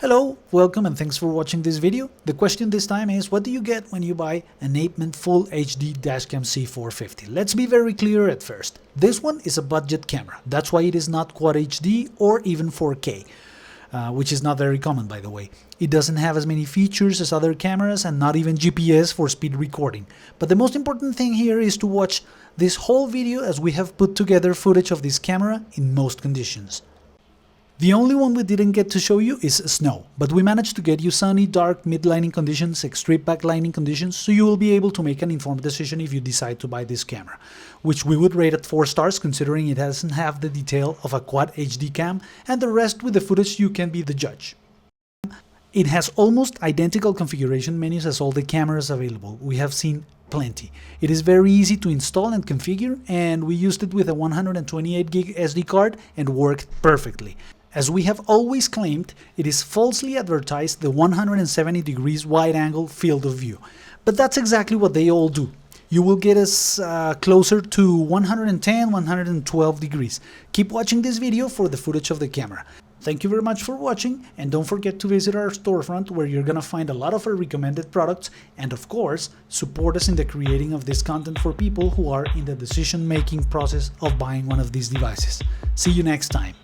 Hello, welcome and thanks for watching this video. The question this time is, what do you get when you buy an Apeman Full HD DASHCAM C-450? Let's be very clear at first. This one is a budget camera. That's why it is not Quad HD or even 4K, which is not very common, by the way. It doesn't have as many features as other cameras and not even GPS for speed recording. But the most important thing here is to watch this whole video as we have put together footage of this camera in most conditions. The only one we didn't get to show you is snow, but we managed to get you sunny, dark, mid-lighting conditions, extreme backlighting conditions, so you will be able to make an informed decision if you decide to buy this camera, which we would rate at 4 stars considering it doesn't have the detail of a Quad HD cam, and the rest with the footage you can be the judge. It has almost identical configuration menus as all the cameras available. We have seen plenty. It is very easy to install and configure, and we used it with a 128 gig SD card and worked perfectly. As we have always claimed, it is falsely advertised the 170 degrees wide-angle field of view. But that's exactly what they all do. You will get us closer to 110, 112 degrees. Keep watching this video for the footage of the camera. Thank you very much for watching, and don't forget to visit our storefront where you're gonna find a lot of our recommended products, and of course, support us in the creating of this content for people who are in the decision-making process of buying one of these devices. See you next time.